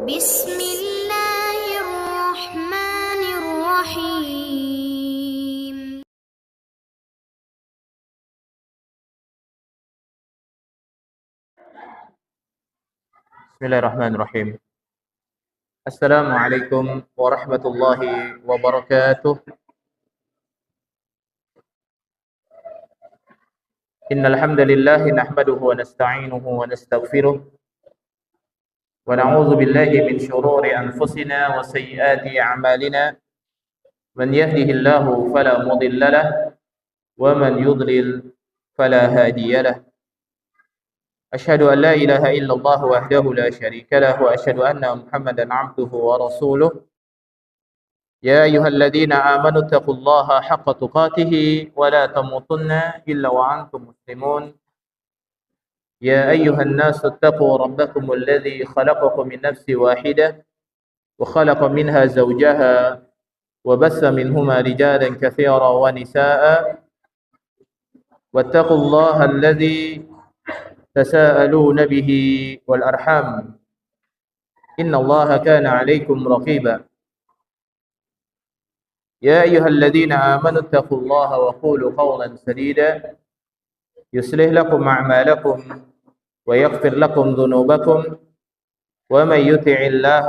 بسم الله الرحمن الرحيم. Bismillahirrahmanirrahim. Assalamualaikum warahmatullahi wabarakatuh. Innal hamdalillah nahmaduhu wa nasta'inuhu wa nastaghfiruh wa na'udzu billahi min shururi anfusina wa sayyiati a'malina. Man yahdihillahu fala mudilla lahu wa man yudlil fala hadiya lahu. Asyhadu an la ilaha illallah wahdahu la syarika lahu wa asyhadu anna Muhammadan 'abduhu wa rasuluh. يا أيها الذين آمنوا اتقوا الله حق تقاته ولا تموتن إلا وأنتم مسلمون. يا أيها الناس اتقوا ربكم الذي خلقكم من نفس واحدة وخلق منها زوجها وبث منهما رجالا كثيرا ونساء واتقوا الله الذي تساءلون به والأرحام إن الله كان عليكم رقيبا. يا أيها الذين آمنوا اتقوا الله وقولوا قولا سديدا يصلح لكم أعمالكم ويغفر لكم ذنوبكم ومن يطع الله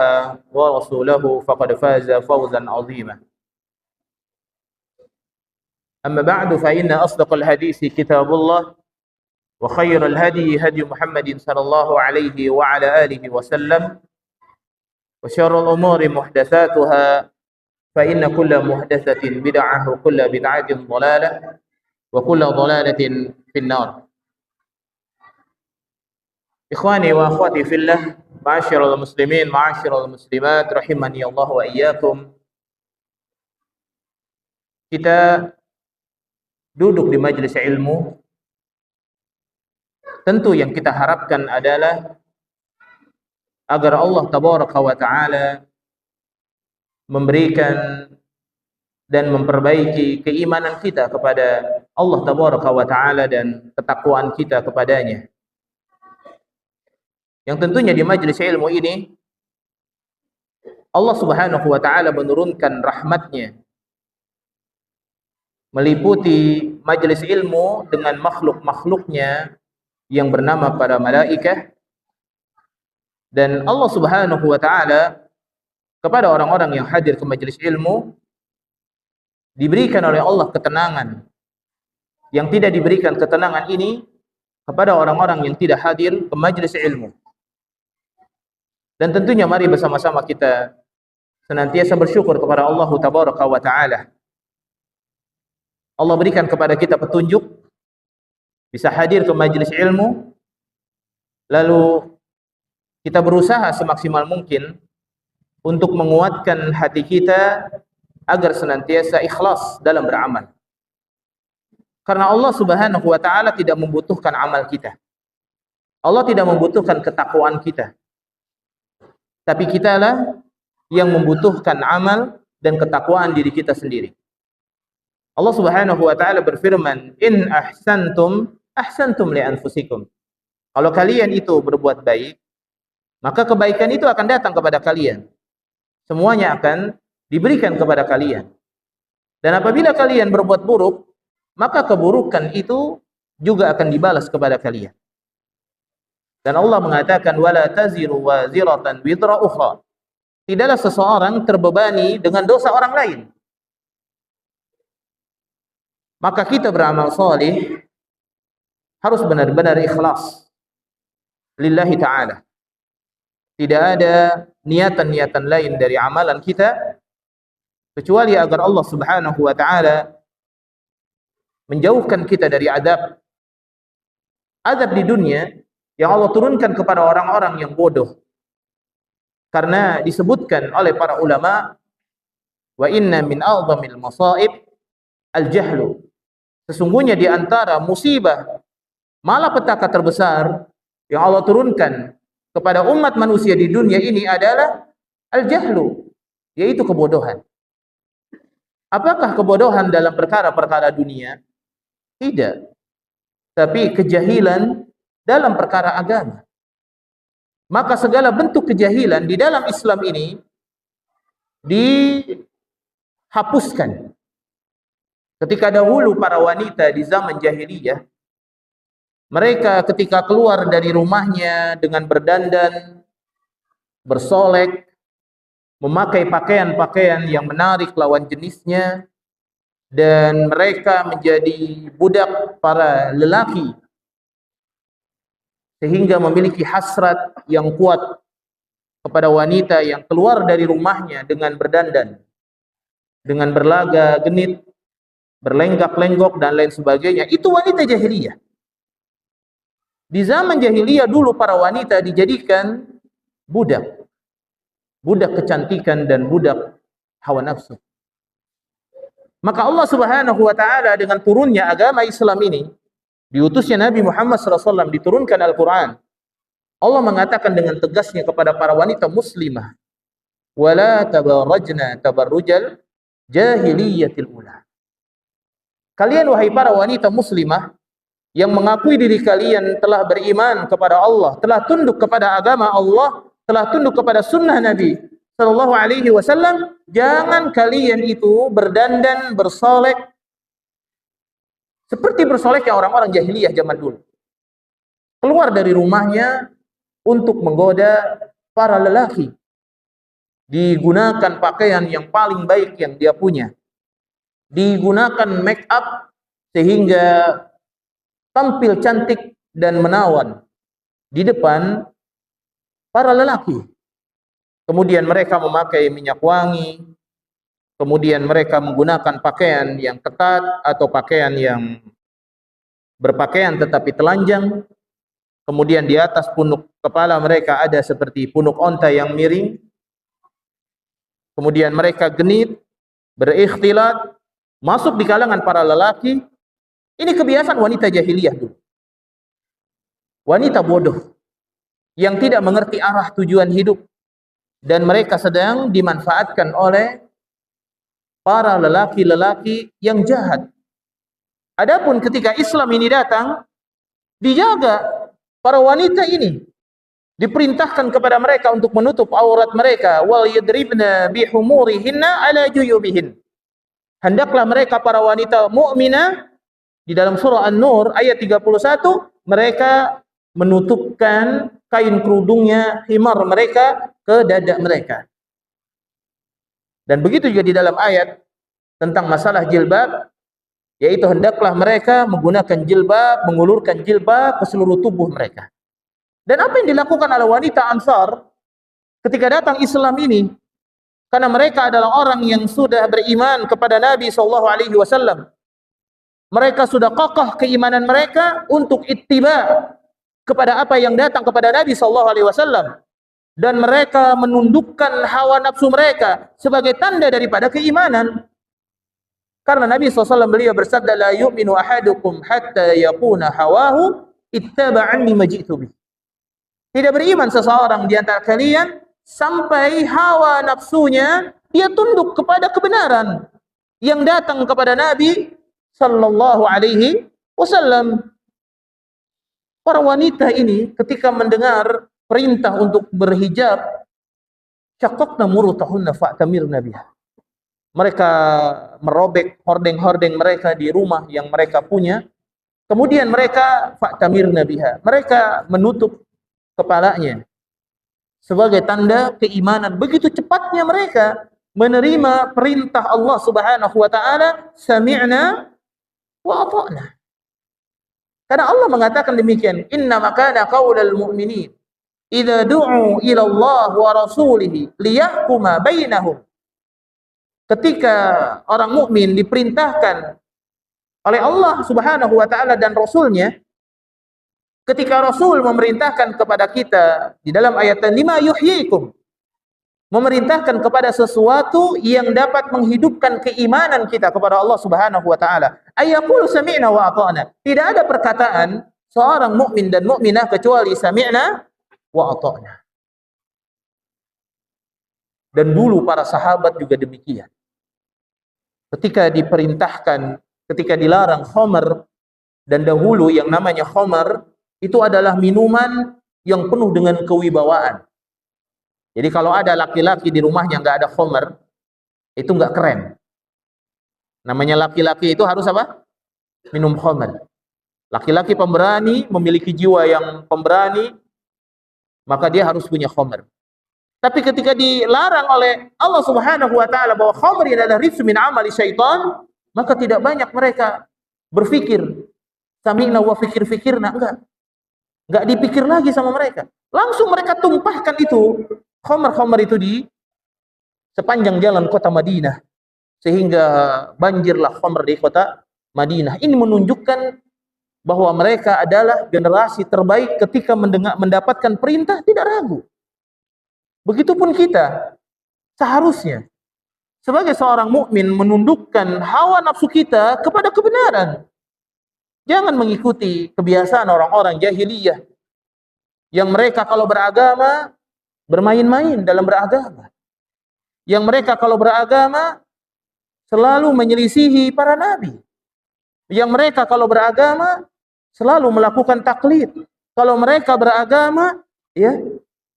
ورسوله فقد فاز فوزا عظيما. أما بعد فإن أصدق الحديث كتاب الله وخير الهدي هدي محمد صلى الله عليه وعلى آله وسلم وشر الأمور محدثاتها فإن كل محدثة بدعة وكل بدعة ضلالة وكل ضلالة في النار. إخواني وأخواتي في الله، معاشر المسلمين معاشر المسلمات rahimani Allah wa iyyakum. Kita duduk di majelis ilmu, tentu yang kita harapkan adalah agar Allah tabaraka wa taala memberikan dan memperbaiki keimanan kita kepada Allah tabaraka wa taala dan ketakwaan kita kepadanya. Yang tentunya di majelis ilmu ini Allah Subhanahu wa taala menurunkan rahmatnya meliputi majelis ilmu dengan makhluk-makhluknya yang bernama para malaikah, dan Allah Subhanahu wa taala kepada orang-orang yang hadir ke majelis ilmu diberikan oleh Allah ketenangan yang tidak diberikan ketenangan ini kepada orang-orang yang tidak hadir ke majelis ilmu. Dan tentunya mari bersama-sama kita senantiasa bersyukur kepada Allah tabaraka wa taala. Allah berikan kepada kita petunjuk bisa hadir ke majelis ilmu, lalu kita berusaha semaksimal mungkin untuk menguatkan hati kita agar senantiasa ikhlas dalam beramal. Karena Allah Subhanahu wa taala tidak membutuhkan amal kita. Allah tidak membutuhkan ketakwaan kita. Tapi kitalah yang membutuhkan amal dan ketakwaan diri kita sendiri. Allah Subhanahu wa taala berfirman, "In ahsantum ahsantum li anfusikum." Kalau kalian itu berbuat baik, maka kebaikan itu akan datang kepada kalian. Semuanya akan diberikan kepada kalian. Dan apabila kalian berbuat buruk, maka keburukan itu juga akan dibalas kepada kalian. Dan Allah mengatakan, wala taziru waziratan wizra ukhra. Tidaklah seseorang terbebani dengan dosa orang lain. Maka kita beramal salih harus benar-benar ikhlas lillahi ta'ala. Tidak ada niatan-niatan lain dari amalan kita kecuali agar Allah Subhanahu wa taala menjauhkan kita dari azab di dunia yang Allah turunkan kepada orang-orang yang bodoh. Karena disebutkan oleh para ulama, wa inna min a'zamil masaib al-jahlu. Sesungguhnya di antara musibah malapetaka terbesar yang Allah turunkan kepada umat manusia di dunia ini adalah al-jahlu, yaitu kebodohan. Apakah kebodohan dalam perkara-perkara dunia? Tidak. Tapi kejahilan dalam perkara agama. Maka segala bentuk kejahilan di dalam Islam ini dihapuskan. Ketika dahulu para wanita di zaman jahiliyah, mereka ketika keluar dari rumahnya dengan berdandan, bersolek, memakai pakaian-pakaian yang menarik lawan jenisnya, dan mereka menjadi budak para lelaki, sehingga memiliki hasrat yang kuat kepada wanita yang keluar dari rumahnya dengan berdandan, dengan berlaga genit, berlenggak-lenggok dan lain sebagainya. Itu wanita jahiliyah. Di zaman jahiliyah dulu para wanita dijadikan budak, budak kecantikan dan budak hawa nafsu. Maka Allah Subhanahu wa taala dengan turunnya agama Islam ini, diutusnya Nabi Muhammad SAW, diturunkan Al-Quran, Allah mengatakan dengan tegasnya kepada para wanita muslimah, wala tabarrajna tabarrujal jahiliyatil ula. Kalian wahai para wanita muslimah yang mengakui diri kalian telah beriman kepada Allah, telah tunduk kepada agama Allah, telah tunduk kepada sunnah Nabi sallallahu alaihi wasallam, jangan kalian itu berdandan, bersolek seperti bersoleknya orang-orang jahiliyah zaman dulu. Keluar dari rumahnya untuk menggoda para lelaki. Digunakan pakaian yang paling baik yang dia punya. Digunakan make up sehingga tampil cantik dan menawan di depan para lelaki. Kemudian mereka memakai minyak wangi, kemudian mereka menggunakan pakaian yang ketat atau pakaian yang berpakaian tetapi telanjang. Kemudian di atas punuk kepala mereka ada seperti punuk onta yang miring. Kemudian mereka genit, berikhtilat, masuk di kalangan para lelaki. Ini kebiasaan wanita jahiliyah dulu. Wanita bodoh yang tidak mengerti arah tujuan hidup, dan mereka sedang dimanfaatkan oleh para lelaki-lelaki yang jahat. Adapun ketika Islam ini datang, dijaga para wanita ini, diperintahkan kepada mereka untuk menutup aurat mereka, wal yadribna bihumurihinna ala juyubihin. Hendaklah mereka para wanita mukminah, di dalam surah An-Nur ayat 31, mereka menutupkan kain kerudungnya, himar mereka ke dada mereka. Dan begitu juga di dalam ayat tentang masalah jilbab, yaitu hendaklah mereka menggunakan jilbab, mengulurkan jilbab ke seluruh tubuh mereka. Dan apa yang dilakukan oleh wanita Ansar ketika datang Islam ini, karena mereka adalah orang yang sudah beriman kepada Nabi SAW. Mereka sudah kokoh keimanan mereka untuk ittiba kepada apa yang datang kepada Nabi SAW. Dan mereka menundukkan hawa nafsu mereka sebagai tanda daripada keimanan. Karena Nabi SAW beliau bersabda, la yu'minu ahadukum hatta yakuna hawahu ittaba'an lima ji'tu bih. Tidak beriman seseorang di antara kalian sampai hawa nafsunya dia tunduk kepada kebenaran yang datang kepada Nabi sallallahu alaihi wasallam. Para wanita ini ketika mendengar perintah untuk berhijab, syaqaqna murutahunna fa'tamirna biha. Mereka merobek hordeng-hordeng mereka di rumah yang mereka punya. Kemudian mereka fa'tamirna biha. Mereka menutup kepalanya sebagai tanda keimanan. Begitu cepatnya mereka menerima perintah Allah Subhanahu wa taala, sami'na wa ata'na. Karena Allah mengatakan demikian, inna makana qaulal mu'minin idza du'u ila Allah wa rasulih liyahkuma bainahum. Ketika orang mukmin diperintahkan oleh Allah Subhanahu wa taala dan rasulnya, ketika Rasul memerintahkan kepada kita di dalam ayat 5 yuhyikum, memerintahkan kepada sesuatu yang dapat menghidupkan keimanan kita kepada Allah Subhanahu wa taala. Ayaqulu sami'na wa ata'na. Tidak ada perkataan seorang mukmin dan mukminah kecuali sami'na wa ata'na. Dan dulu para sahabat juga demikian. Ketika diperintahkan, ketika dilarang khamar, dan dahulu yang namanya khamar itu adalah minuman yang penuh dengan kewibawaan. Jadi kalau ada laki-laki di rumahnya nggak ada khamr, itu nggak keren. Namanya laki-laki itu harus apa? Minum khamr. Laki-laki pemberani, memiliki jiwa yang pemberani, maka dia harus punya khamr. Tapi ketika dilarang oleh Allah Subhanahu wa taala bahwa khamr adalah rijsun min amali syaitan, maka tidak banyak mereka berpikir sami'na wa fikir-fikirna, enggak dipikir lagi sama mereka. Langsung mereka tumpahkan itu khamr-khamr itu di sepanjang jalan kota Madinah, sehingga banjirlah khamr di kota Madinah. Ini menunjukkan bahwa mereka adalah generasi terbaik ketika mendapatkan perintah tidak ragu. Begitupun kita seharusnya sebagai seorang mukmin menundukkan hawa nafsu kita kepada kebenaran. Jangan mengikuti kebiasaan orang-orang jahiliyah yang mereka kalau beragama bermain-main dalam beragama. Yang mereka kalau beragama selalu menyelisihi para nabi. Yang mereka kalau beragama selalu melakukan taklid. Kalau mereka beragama, ya,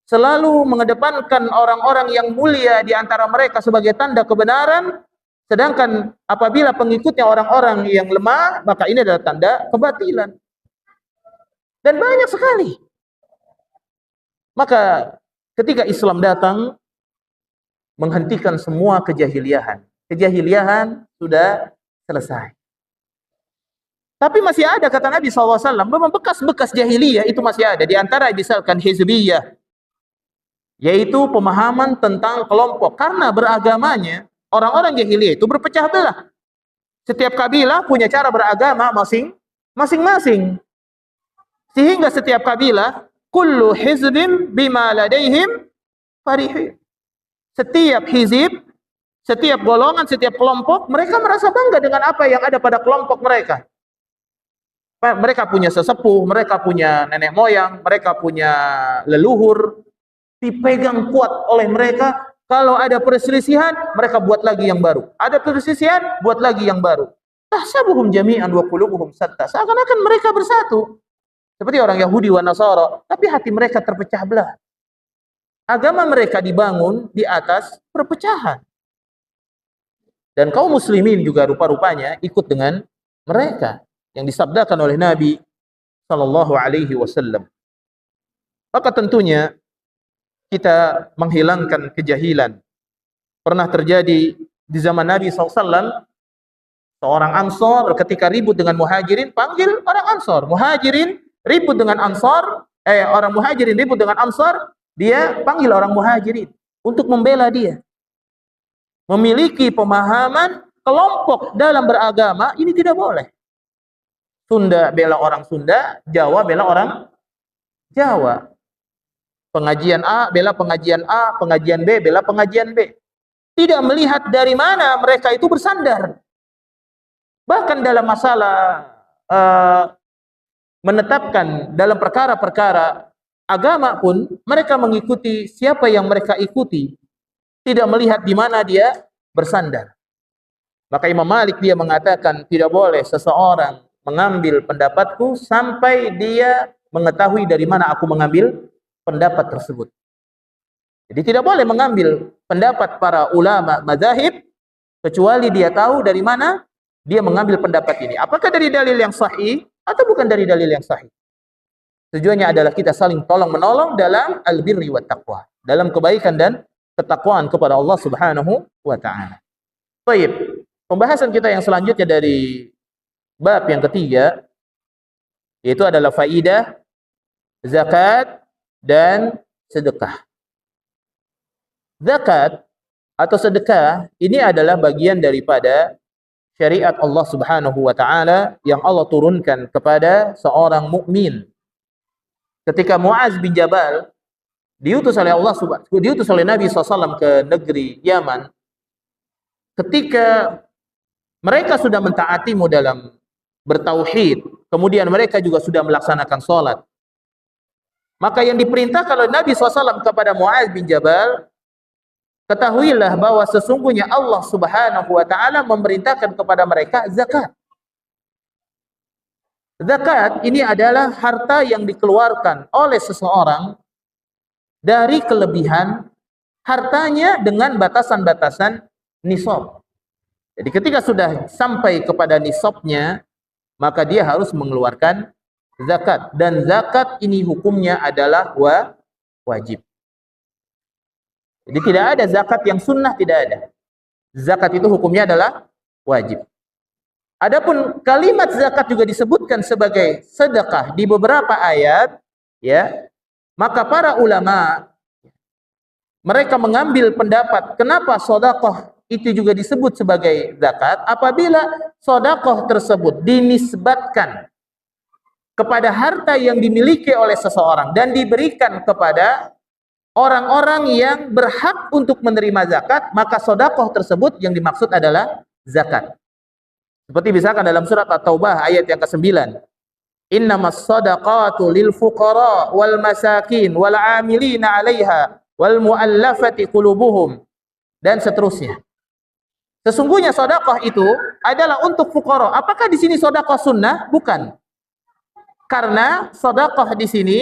selalu mengedepankan orang-orang yang mulia di antara mereka sebagai tanda kebenaran, sedangkan apabila pengikutnya orang-orang yang lemah, maka ini adalah tanda kebatilan. Dan banyak sekali. Maka ketika Islam datang, menghentikan semua kejahiliahan. Kejahiliahan sudah selesai. Tapi masih ada, kata Nabi SAW, memang bekas-bekas jahiliyah itu masih ada. Di antara misalkan hizbiyah, yaitu pemahaman tentang kelompok. Karena beragamanya, orang-orang jahiliyah itu berpecah belah. Setiap kabilah punya cara beragama masing-masing. Sehingga setiap kabilah, kullu hizbin bima ladaihim farihun. Setiap hizib, setiap golongan, setiap kelompok, mereka merasa bangga dengan apa yang ada pada kelompok mereka. Mereka punya sesepuh, mereka punya nenek moyang, mereka punya leluhur, dipegang kuat oleh mereka. Kalau ada perselisihan, mereka buat lagi yang baru. Ada perselisihan, buat lagi yang baru. Tahsabuhum jami'an wa qulubuhum shatta. Seakan-akan mereka bersatu. Seperti orang Yahudi wa Nasara, tapi hati mereka terpecah belah. Agama mereka dibangun di atas perpecahan. Dan kaum muslimin juga rupa-rupanya ikut dengan mereka yang disabdakan oleh Nabi sallallahu alaihi wasallam. Maka tentunya kita menghilangkan kejahilan. Pernah terjadi di zaman Nabi SAW, seorang Ansor ketika ribut dengan Muhajirin, panggil orang Ansor. Muhajirin ribut dengan Ansor, orang Muhajirin ribut dengan Ansor, dia panggil orang Muhajirin untuk membela dia. Memiliki pemahaman kelompok dalam beragama, ini tidak boleh. Sunda bela orang Sunda, Jawa bela orang Jawa. Pengajian A bela pengajian A, pengajian B bela pengajian B. Tidak melihat dari mana mereka itu bersandar. Bahkan dalam masalah menetapkan dalam perkara-perkara agama pun, mereka mengikuti siapa yang mereka ikuti. Tidak melihat di mana dia bersandar. Maka Imam Malik dia mengatakan, tidak boleh seseorang mengambil pendapatku sampai dia mengetahui dari mana aku mengambil pendapat tersebut. Jadi tidak boleh mengambil pendapat para ulama mazahib kecuali dia tahu dari mana dia mengambil pendapat ini. Apakah dari dalil yang sahih atau bukan dari dalil yang sahih. Tujuannya adalah kita saling tolong-menolong dalam al-birri wa taqwa, dalam kebaikan dan ketakwaan kepada Allah Subhanahu wa taala. Baik, pembahasan kita yang selanjutnya dari bab yang ketiga, yaitu adalah faidah zakat dan sedekah. Zakat atau sedekah ini adalah bagian daripada syariat Allah Subhanahu wa taala yang Allah turunkan kepada seorang mukmin. Ketika Muaz bin Jabal diutus oleh Nabi SAW ke negeri Yaman, ketika mereka sudah mentaatimu dalam bertauhid, kemudian mereka juga sudah melaksanakan sholat, maka yang diperintahkan oleh Nabi SAW kepada Muaz bin Jabal, ketahuilah bahwa sesungguhnya Allah Subhanahu wa taala memerintahkan kepada mereka zakat. Zakat ini adalah harta yang dikeluarkan oleh seseorang dari kelebihan hartanya dengan batasan-batasan nisab. Jadi ketika sudah sampai kepada nisabnya, maka dia harus mengeluarkan zakat. Dan zakat ini hukumnya adalah wajib. Jadi tidak ada zakat yang sunnah, tidak ada. Zakat itu hukumnya adalah wajib. Adapun kalimat zakat juga disebutkan sebagai sedekah di beberapa ayat, ya. Maka para ulama mereka mengambil pendapat kenapa sedekah itu juga disebut sebagai zakat apabila sedekah tersebut dinisbatkan kepada harta yang dimiliki oleh seseorang dan diberikan kepada orang-orang yang berhak untuk menerima zakat, maka sedekah tersebut yang dimaksud adalah zakat. Seperti misalkan dalam surat At-Taubah ayat yang ke-9. Innamas shadaqatu lil fuqara wal masakin wal 'amilina 'alaiha wal mu'allafati qulubuhum, dan seterusnya. Sesungguhnya sedekah itu adalah untuk fuqara. Apakah di sini sedekah sunnah? Bukan. Karena sedekah di sini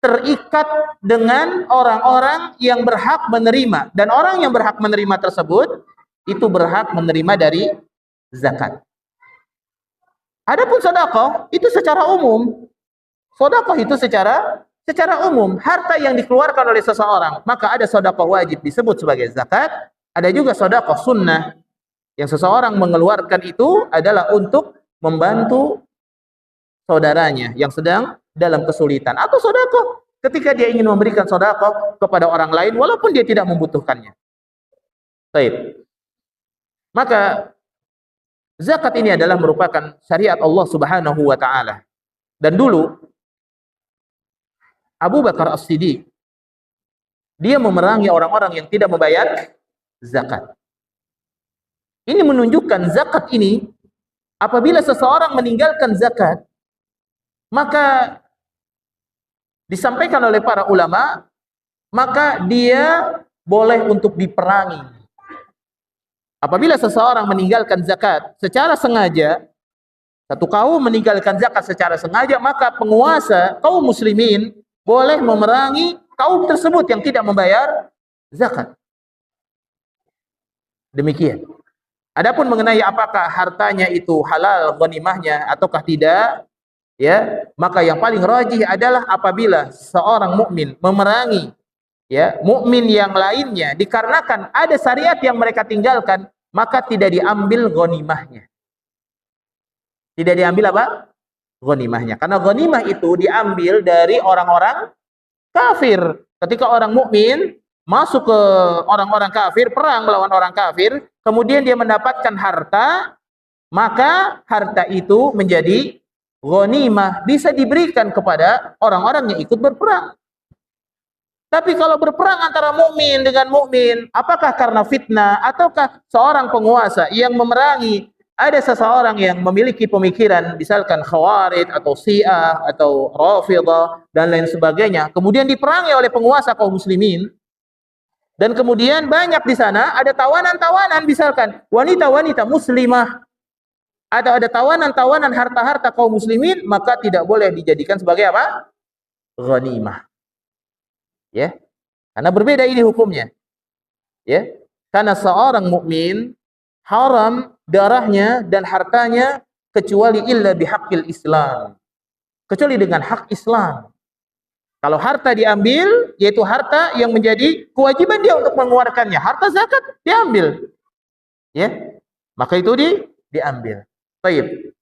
terikat dengan orang-orang yang berhak menerima, dan orang yang berhak menerima tersebut itu berhak menerima dari zakat. Adapun sedekah itu secara umum. Sedekah itu secara umum, harta yang dikeluarkan oleh seseorang, maka ada sedekah wajib disebut sebagai zakat, ada juga sedekah sunnah yang seseorang mengeluarkan itu adalah untuk membantu saudaranya yang sedang dalam kesulitan, atau sedekah ketika dia ingin memberikan sedekah kepada orang lain walaupun dia tidak membutuhkannya. Baik. Maka zakat ini adalah merupakan syariat Allah Subhanahu wa taala. Dan dulu Abu Bakar As-Siddiq dia memerangi orang-orang yang tidak membayar zakat. Ini menunjukkan zakat ini apabila seseorang meninggalkan zakat, maka disampaikan oleh para ulama, maka dia boleh untuk diperangi. Apabila seseorang meninggalkan zakat secara sengaja, satu kaum meninggalkan zakat secara sengaja, maka penguasa kaum muslimin boleh memerangi kaum tersebut yang tidak membayar zakat. Demikian. Adapun mengenai apakah hartanya itu halal ghanimahnya ataukah tidak, ya, maka yang paling rajih adalah apabila seorang mukmin memerangi, ya, mukmin yang lainnya dikarenakan ada syariat yang mereka tinggalkan, maka tidak diambil ghanimahnya. Tidak diambil apa? Ghanimahnya. Karena ghanimah itu diambil dari orang-orang kafir. Ketika orang mukmin masuk ke orang-orang kafir, perang melawan orang kafir, kemudian dia mendapatkan harta, maka harta itu menjadi ghanimah, bisa diberikan kepada orang-orang yang ikut berperang. Tapi kalau berperang antara mukmin dengan mukmin, apakah karena fitnah ataukah seorang penguasa yang memerangi, ada seseorang yang memiliki pemikiran misalkan Khawarij atau Syiah atau Rafidhah dan lain sebagainya, kemudian diperangi oleh penguasa kaum muslimin, dan kemudian banyak di sana ada tawanan-tawanan, misalkan wanita-wanita muslimah, atau ada tawanan-tawanan harta-harta kaum muslimin, maka tidak boleh dijadikan sebagai apa? Ghanimah. Ya. Karena berbeda ini hukumnya. Ya. Karena seorang mukmin haram darahnya dan hartanya kecuali illa bihaqqil Islam. Kecuali dengan hak Islam. Kalau harta diambil, yaitu harta yang menjadi kewajiban dia untuk mengeluarkannya. Harta zakat diambil. Ya. Maka itu diambil. Baik.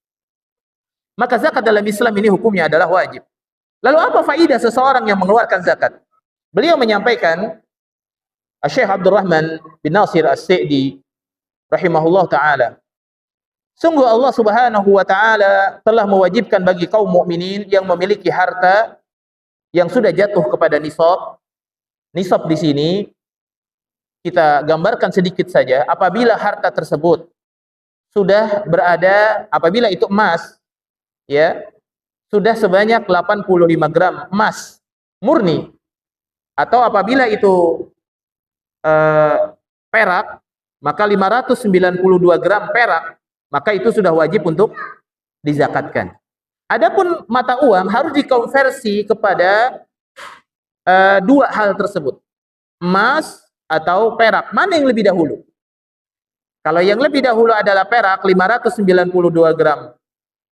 Maka zakat dalam Islam ini hukumnya adalah wajib. Lalu apa faedah seseorang yang mengeluarkan zakat? Beliau menyampaikan, Syekh Abdurrahman bin Nasir As-Sa'di rahimahullah ta'ala, sungguh Allah Subhanahu wa ta'ala telah mewajibkan bagi kaum mukminin yang memiliki harta yang sudah jatuh kepada nisab. Nisab di sini kita gambarkan sedikit saja. Apabila harta tersebut sudah berada, apabila itu emas, ya, sudah sebanyak 85 gram emas murni, atau apabila itu perak, maka 592 gram perak, maka itu sudah wajib untuk dizakatkan. Adapun mata uang harus dikonversi kepada dua hal tersebut. Emas atau perak. Mana yang lebih dahulu? Kalau yang lebih dahulu adalah perak 592 gram.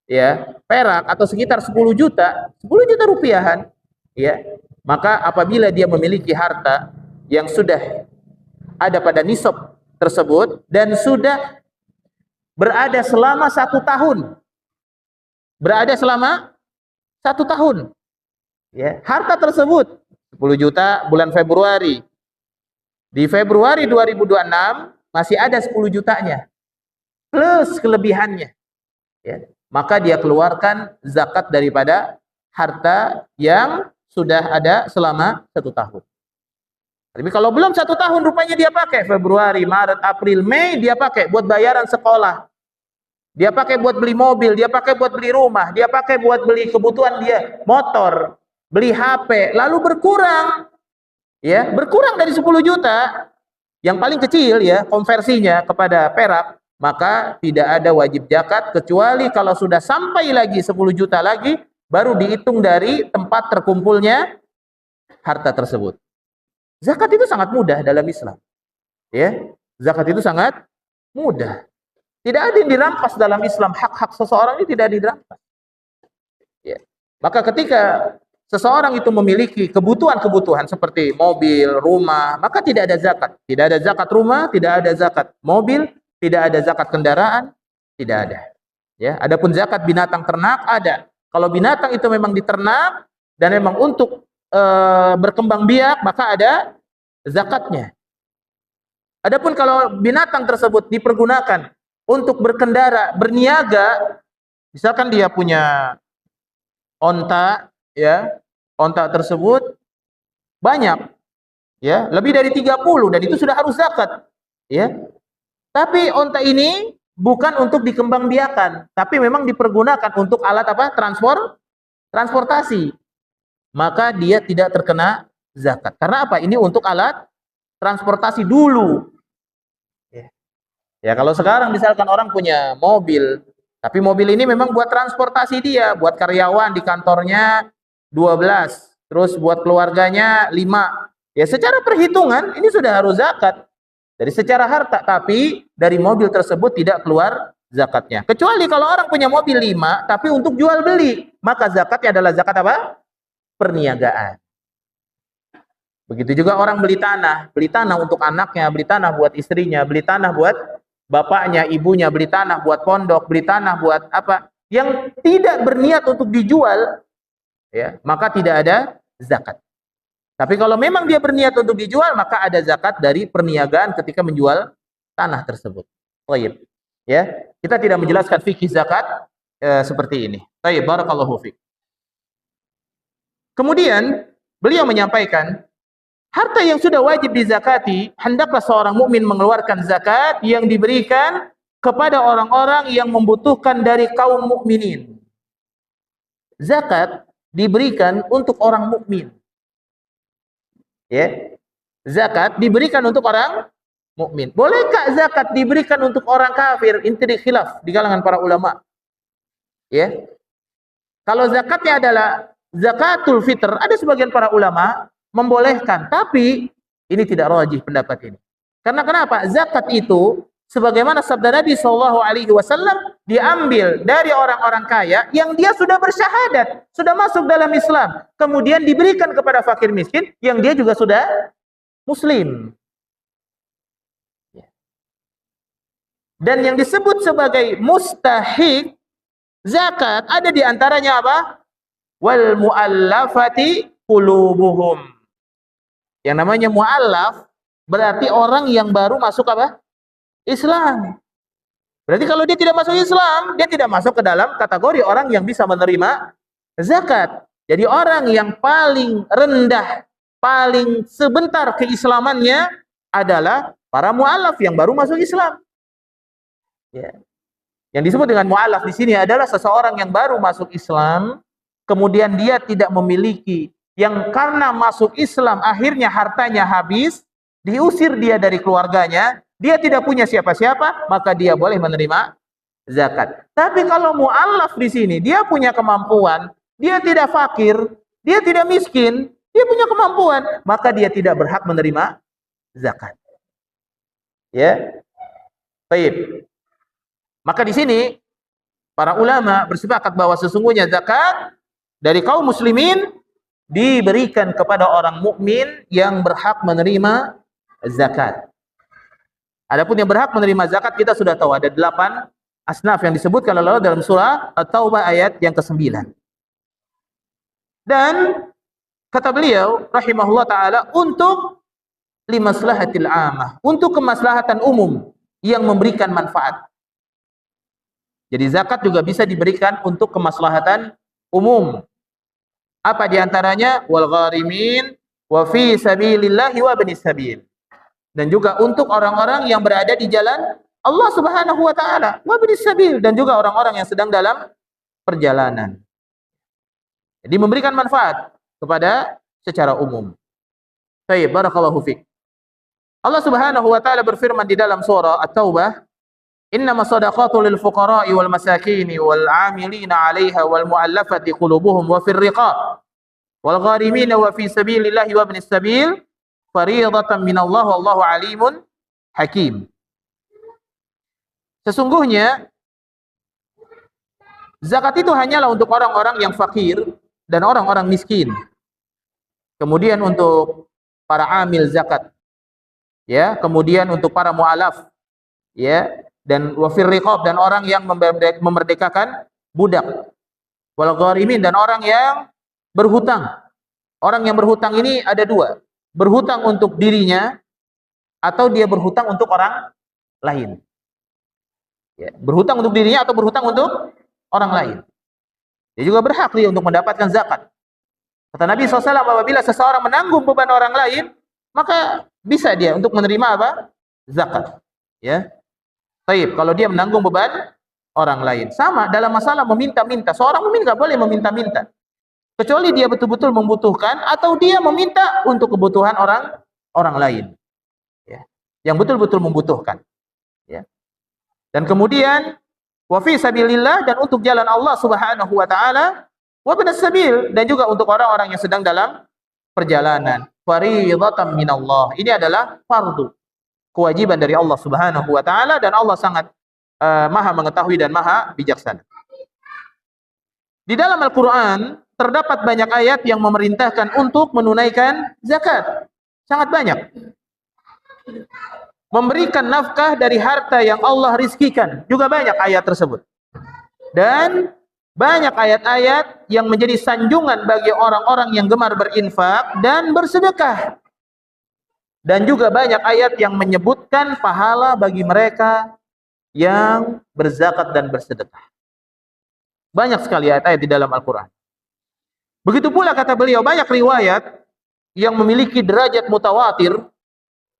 Ya, perak atau sekitar 10 juta rupiahan, ya. Maka apabila dia memiliki harta yang sudah ada pada nisab tersebut dan sudah berada selama 1 tahun, ya, harta tersebut 10 juta bulan Februari, di Februari 2026 masih ada 10 jutanya plus kelebihannya, ya, maka dia keluarkan zakat daripada harta yang sudah ada selama 1 tahun. Tapi kalau belum 1 tahun rupanya dia pakai Februari, Maret, April, Mei dia pakai buat bayaran sekolah, dia pakai buat beli mobil, dia pakai buat beli rumah, dia pakai buat beli kebutuhan dia, motor, beli HP, lalu berkurang, ya, berkurang dari 10 juta yang paling kecil, ya, konversinya kepada perak, maka tidak ada wajib zakat kecuali kalau sudah sampai lagi 10 juta lagi baru dihitung dari tempat terkumpulnya harta tersebut. Zakat itu sangat mudah dalam Islam. Ya, zakat itu sangat mudah. Tidak ada yang dirampas dalam Islam, hak-hak seseorang ini tidak dirampas. Ya. Maka ketika seseorang itu memiliki kebutuhan-kebutuhan seperti mobil, rumah, maka tidak ada zakat. Tidak ada zakat rumah, tidak ada zakat mobil, tidak ada zakat kendaraan, tidak ada. Ya, adapun zakat binatang ternak ada. Kalau binatang itu memang diternak dan memang untuk berkembang biak, maka ada zakatnya. Adapun kalau binatang tersebut dipergunakan untuk berkendara, berniaga, misalkan dia punya onta, ya, onta tersebut banyak, ya, lebih dari 30 dan itu sudah harus zakat, ya. Tapi onta ini bukan untuk dikembangbiakan, tapi memang dipergunakan untuk alat apa? Transportasi. Maka dia tidak terkena zakat. Karena apa? Ini untuk alat transportasi dulu. Ya, kalau sekarang misalkan orang punya mobil, tapi mobil ini memang buat transportasi dia, buat karyawan di kantornya 12, terus buat keluarganya 5. Ya, secara perhitungan ini sudah harus zakat. Dari secara harta, tapi dari mobil tersebut tidak keluar zakatnya. Kecuali kalau orang punya mobil 5, tapi untuk jual beli, maka zakatnya adalah zakat apa? Perniagaan. Begitu juga orang beli tanah untuk anaknya, beli tanah buat istrinya, beli tanah buat bapaknya, ibunya, beli tanah buat pondok, beli tanah buat apa? Yang tidak berniat untuk dijual, ya, maka tidak ada zakat. Tapi kalau memang dia berniat untuk dijual, maka ada zakat dari perniagaan ketika menjual tanah tersebut. Baik, ya, kita tidak menjelaskan fikih zakat seperti ini. Baik, barakallahu fiik. Kemudian beliau menyampaikan, harta yang sudah wajib dizakati, hendaklah seorang mukmin mengeluarkan zakat yang diberikan kepada orang-orang yang membutuhkan dari kaum mukminin. Zakat diberikan untuk orang mukmin. Ya. Zakat diberikan untuk orang mukmin. Bolehkah zakat diberikan untuk orang kafir? Inti khilaf di kalangan para ulama. Ya. Kalau zakatnya adalah zakatul fitr, ada sebagian para ulama membolehkan, tapi ini tidak rajih pendapat ini. Karena kenapa? Zakat itu sebagaimana sabda Nabi SAW diambil dari orang-orang kaya yang dia sudah bersyahadat, sudah masuk dalam Islam, kemudian diberikan kepada fakir miskin yang dia juga sudah muslim. Dan yang disebut sebagai mustahik zakat ada di antaranya apa? Wal muallafati qulubuhum. Yang namanya muallaf berarti orang yang baru masuk apa? Islam. Berarti kalau dia tidak masuk Islam, dia tidak masuk ke dalam kategori orang yang bisa menerima zakat. Jadi orang yang paling rendah, paling sebentar keislamannya adalah para muallaf yang baru masuk Islam. Ya. Yang disebut dengan muallaf di sini adalah seseorang yang baru masuk Islam, kemudian dia tidak memiliki, yang karena masuk Islam akhirnya hartanya habis, diusir dia dari keluarganya, dia tidak punya siapa-siapa, maka dia boleh menerima zakat. Tapi kalau mu'allaf di sini, dia punya kemampuan, dia tidak fakir, dia tidak miskin, dia punya kemampuan, maka dia tidak berhak menerima zakat. Ya. Baik. Maka di sini para ulama bersepakat bahwa sesungguhnya zakat dari kaum muslimin diberikan kepada orang mukmin yang berhak menerima zakat. Adapun yang berhak menerima zakat kita sudah tahu ada 8 asnaf yang disebutkan oleh Allah dalam surah At-Taubah ayat yang ke-9. Dan kata beliau rahimahullah taala untuk limaslahatil amah, untuk kemaslahatan umum yang memberikan manfaat. Jadi zakat juga bisa diberikan untuk kemaslahatan umum. Apa diantaranya? Wal gharimin wa fi sabilillahi wa ibnis sabil. Dan juga untuk orang-orang yang berada di jalan Allah Subhanahu wa taala, wa ibnis sabil, dan juga orang-orang yang sedang dalam perjalanan. Jadi memberikan manfaat kepada secara umum. Baik, barakallahu fiik. Allah Subhanahu wa taala berfirman di dalam surah At-Taubah, "Innamas shadaqatu lil fuqara'i wal masakin wal 'amilina 'alaiha wal mu'allafati qulubuhum wa fir riqab wal gharimin wa fi sabilillahi wa ibnis sabil fariidatan minallah wallahu 'alimun hakim." Sesungguhnya zakat itu hanyalah untuk orang-orang yang fakir dan orang-orang miskin. Kemudian untuk para amil zakat, ya, kemudian untuk para mu'alaf, ya, dan wafir riqab, dan orang yang memerdekakan budak, wal gharimin, dan orang yang berhutang. Orang yang berhutang ini ada 2, berhutang untuk dirinya atau dia berhutang untuk orang lain. Ya, berhutang untuk dirinya atau berhutang untuk orang lain. Dia juga berhak dia untuk mendapatkan zakat. Kata Nabi SAW, apabila seseorang menanggung beban orang lain, maka bisa dia untuk menerima apa? Zakat. Ya. Baik, kalau dia menanggung beban orang lain. Sama dalam masalah meminta-minta. Seorang mukmin enggak boleh meminta-minta. Kecuali dia betul-betul membutuhkan atau dia meminta untuk kebutuhan orang lain. Ya. Yang betul-betul membutuhkan. Ya. Dan kemudian wa fi sabilillah, dan untuk jalan Allah Subhanahu wa taala, wa ibnas sabil, dan juga untuk orang-orang yang sedang dalam perjalanan. Fariidatan minallah. Ini adalah fardu, kewajiban dari Allah Subhanahu wa taala, dan Allah sangat maha mengetahui dan maha bijaksana. Di dalam Al-Qur'an terdapat banyak ayat yang memerintahkan untuk menunaikan zakat. Sangat banyak. Memberikan nafkah dari harta yang Allah rizkikan, juga banyak ayat tersebut. Dan banyak ayat-ayat yang menjadi sanjungan bagi orang-orang yang gemar berinfak dan bersedekah. Dan juga banyak ayat yang menyebutkan pahala bagi mereka yang berzakat dan bersedekah. Banyak sekali ayat-ayat di dalam Al-Quran. Begitu pula kata beliau, banyak riwayat yang memiliki derajat mutawatir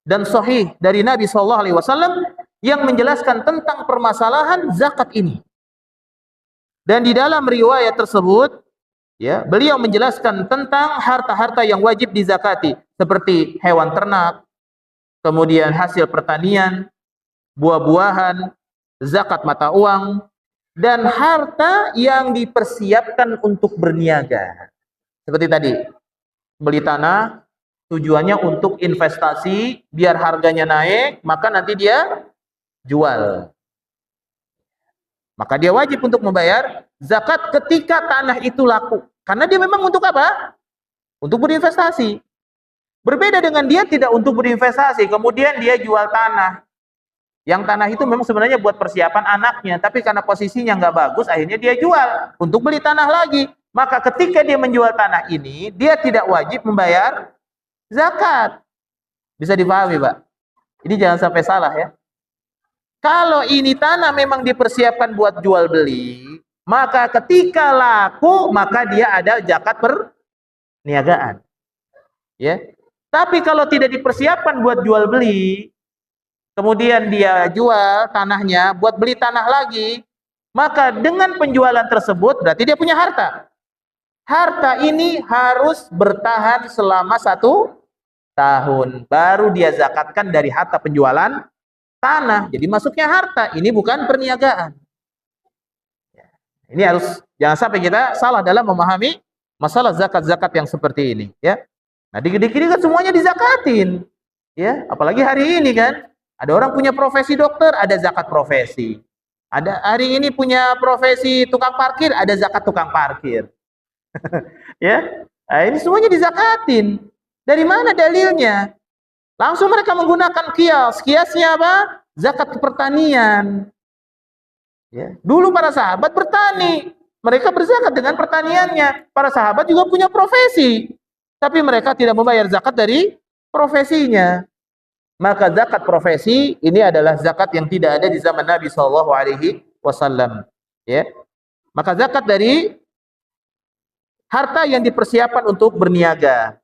dan sahih dari Nabi SAW yang menjelaskan tentang permasalahan zakat ini. Dan di dalam riwayat tersebut, ya, beliau menjelaskan tentang harta-harta yang wajib dizakati, seperti hewan ternak, kemudian hasil pertanian, buah-buahan, zakat mata uang, dan harta yang dipersiapkan untuk berniaga. Seperti tadi, beli tanah, tujuannya untuk investasi, biar harganya naik, maka nanti dia jual. Maka dia wajib untuk membayar zakat ketika tanah itu laku. Karena dia memang untuk apa? Untuk berinvestasi. Berbeda dengan dia tidak untuk berinvestasi, kemudian dia jual tanah. Yang tanah itu memang sebenarnya buat persiapan anaknya, tapi karena posisinya nggak bagus, akhirnya dia jual untuk beli tanah lagi. Maka ketika dia menjual tanah ini, dia tidak wajib membayar zakat. Bisa dipahami, Pak? Ini jangan sampai salah ya. Kalau ini tanah memang dipersiapkan buat jual beli, maka ketika laku, maka dia ada zakat perniagaan. Ya. Tapi kalau tidak dipersiapkan buat jual beli, kemudian dia jual tanahnya buat beli tanah lagi, maka dengan penjualan tersebut berarti dia punya harta. Harta ini harus bertahan selama 1 tahun. Baru dia zakatkan dari harta penjualan tanah. Jadi masuknya harta. Ini bukan perniagaan. Ini harus, jangan sampai kita salah dalam memahami masalah zakat-zakat yang seperti ini, ya. Nah, dikit-dikit kan semuanya dizakatin. Ya, apalagi hari ini kan, ada orang punya profesi dokter, ada zakat profesi. Ada hari ini punya profesi tukang parkir, ada zakat tukang parkir. Ya. Nah, ini semuanya dizakatin. Dari mana dalilnya? Langsung mereka menggunakan kias. Kiasnya apa? Zakat pertanian. Ya. Dulu para sahabat bertani, mereka berzakat dengan pertaniannya. Para sahabat juga punya profesi, tapi mereka tidak membayar zakat dari profesinya. Maka zakat profesi ini adalah zakat yang tidak ada di zaman Nabi Shallallahu Alaihi Wasallam. Ya, maka zakat dari harta yang dipersiapkan untuk berniaga.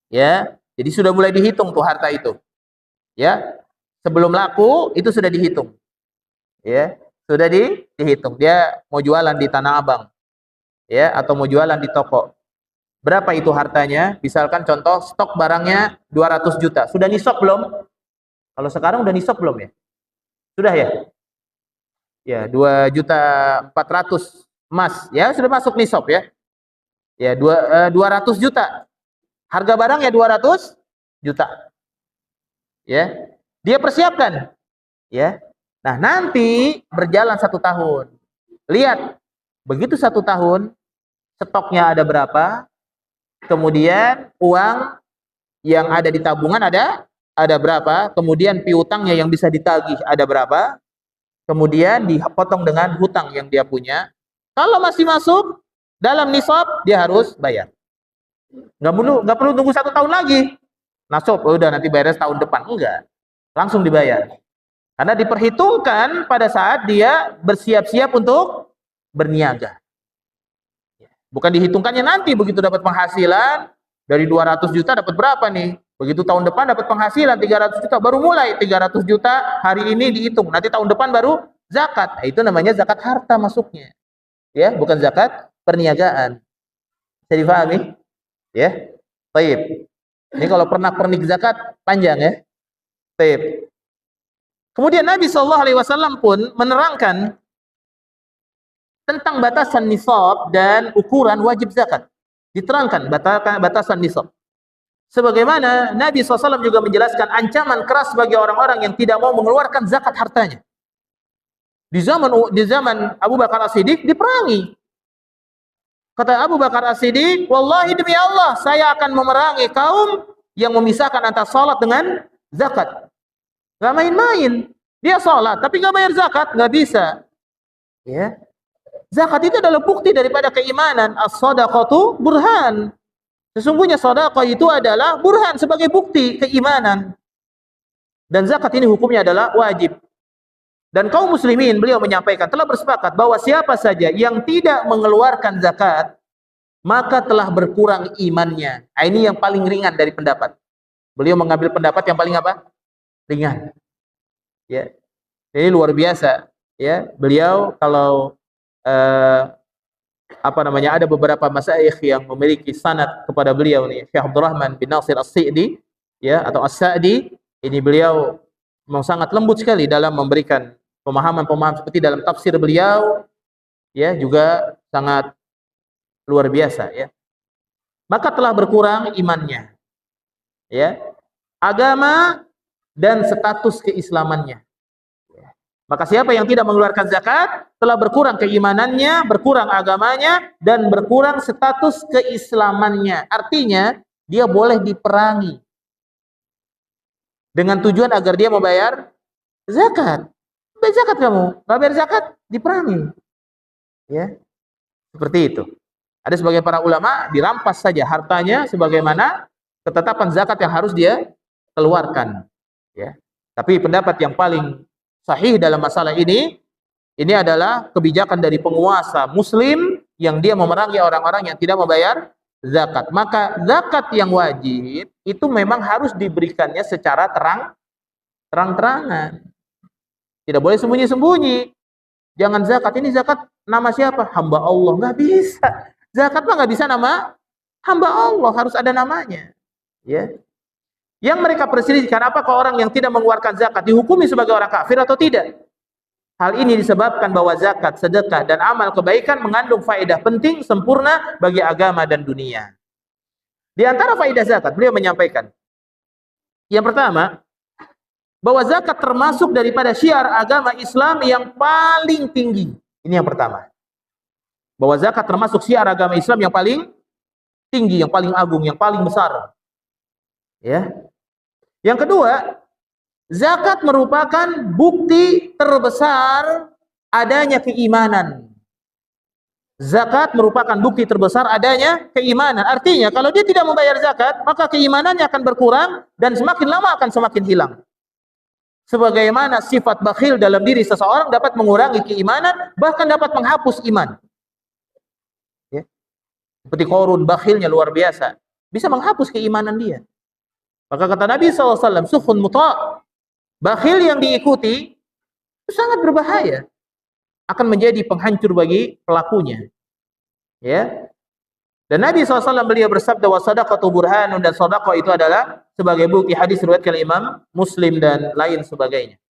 Ya, jadi sudah mulai dihitung tuh harta itu. Ya, sebelum laku itu sudah dihitung. Ya, sudah dihitung. Dia mau jualan di Tanah Abang, ya, atau mau jualan di toko. Berapa itu hartanya? Misalkan contoh stok barangnya 200 juta. Sudah nisab belum? Kalau sekarang udah nisab belum ya? Sudah ya? Ya, 2.400.000 emas. Ya, sudah masuk nisab ya. Ya, 200 juta. Harga barangnya 200 juta. Ya. Dia persiapkan. Ya. Nah, nanti berjalan 1 tahun. Lihat, begitu 1 tahun, stoknya ada berapa? Kemudian uang yang ada di tabungan ada berapa? Kemudian piutangnya yang bisa ditagih ada berapa? Kemudian dipotong dengan hutang yang dia punya. Kalau masih masuk dalam nisab, dia harus bayar. Nggak perlu tunggu 1 tahun lagi. Nasab, udah nanti bayar tahun depan. Enggak, langsung dibayar. Karena diperhitungkan pada saat dia bersiap-siap untuk berniaga. Bukan dihitungkannya nanti begitu dapat penghasilan dari 200 juta dapat berapa nih? Begitu tahun depan dapat penghasilan 300 juta baru mulai 300 juta hari ini dihitung. Nanti tahun depan baru zakat. Nah, itu namanya zakat harta masuknya. Ya, bukan zakat perniagaan. Bisa difahami? Ya. Baik. Ini kalau pernak-pernik zakat panjang ya. Baik. Kemudian Nabi SAW pun menerangkan tentang batasan nisab dan ukuran wajib zakat. Diterangkan batasan nisab. Sebagaimana Nabi SAW juga menjelaskan ancaman keras bagi orang-orang yang tidak mau mengeluarkan zakat hartanya. Di zaman Abu Bakar As-Siddiq diperangi. Kata Abu Bakar As-Siddiq, wallahi demi Allah, saya akan memerangi kaum yang memisahkan antara salat dengan zakat. Gak main-main. Dia salat tapi gak bayar zakat, gak bisa. Ya. Zakat itu adalah bukti daripada keimanan. As-shadaqatu burhan. Sesungguhnya sedekah itu adalah burhan sebagai bukti keimanan. Dan zakat ini hukumnya adalah wajib. Dan kaum muslimin beliau menyampaikan telah bersepakat bahwa siapa saja yang tidak mengeluarkan zakat maka telah berkurang imannya. Nah, ini yang paling ringan dari pendapat. Beliau mengambil pendapat yang paling apa? Ringan. Ya. Ini luar biasa, ya. Beliau kalau ada beberapa masyayikh yang memiliki sanad kepada beliau nih, Syekh Abdurrahman bin Nasir As-Sa'di, ya, atau As-Sa'di. Ini beliau memang sangat lembut sekali dalam memberikan pemahaman-pemahaman seperti dalam tafsir beliau, ya, juga sangat luar biasa, ya. Maka telah berkurang imannya, ya, agama dan status keislamannya. Maka siapa yang tidak mengeluarkan zakat telah berkurang keimanannya, berkurang agamanya, dan berkurang status keislamannya. Artinya dia boleh diperangi dengan tujuan agar dia membayar zakat. Bayar zakat kamu, nggak bayar zakat diperangi. Ya, seperti itu. Ada sebagian para ulama dirampas saja hartanya sebagaimana ketetapan zakat yang harus dia keluarkan. Ya, tapi pendapat yang paling sahih dalam masalah ini adalah kebijakan dari penguasa muslim yang dia memerangi orang-orang yang tidak membayar zakat. Maka zakat yang wajib itu memang harus diberikannya secara terang-terangan. Tidak boleh sembunyi-sembunyi. Jangan zakat, ini zakat nama siapa? Hamba Allah. Nggak bisa. Zakat mah nggak bisa nama hamba Allah, harus ada namanya. Ya. Yang mereka perselisihkan, apakah orang yang tidak mengeluarkan zakat dihukumi sebagai orang kafir atau tidak? Hal ini disebabkan bahwa zakat, sedekah, dan amal kebaikan mengandung faedah penting sempurna bagi agama dan dunia. Di antara faedah zakat, beliau menyampaikan, yang pertama, bahwa zakat termasuk daripada syiar agama Islam yang paling tinggi. Ini yang pertama. Bahwa zakat termasuk syiar agama Islam yang paling tinggi, yang paling agung, yang paling besar. Ya. Yang kedua, zakat merupakan bukti terbesar adanya keimanan. Zakat merupakan bukti terbesar adanya keimanan. Artinya, kalau dia tidak membayar zakat, maka keimanannya akan berkurang dan semakin lama akan semakin hilang. Sebagaimana sifat bakhil dalam diri seseorang dapat mengurangi keimanan, bahkan dapat menghapus iman. Ya. Seperti Qarun, bakhilnya luar biasa. Bisa menghapus keimanan dia. Maka kata Nabi SAW, sukhun muta'. Bakhil yang diikuti itu sangat berbahaya. Akan menjadi penghancur bagi pelakunya. Ya. Dan Nabi SAW beliau bersabda, wa sadaqatu burhanun, dan sedekah itu adalah sebagai bukti. Hadis riwayatkan Imam Muslim dan lain sebagainya.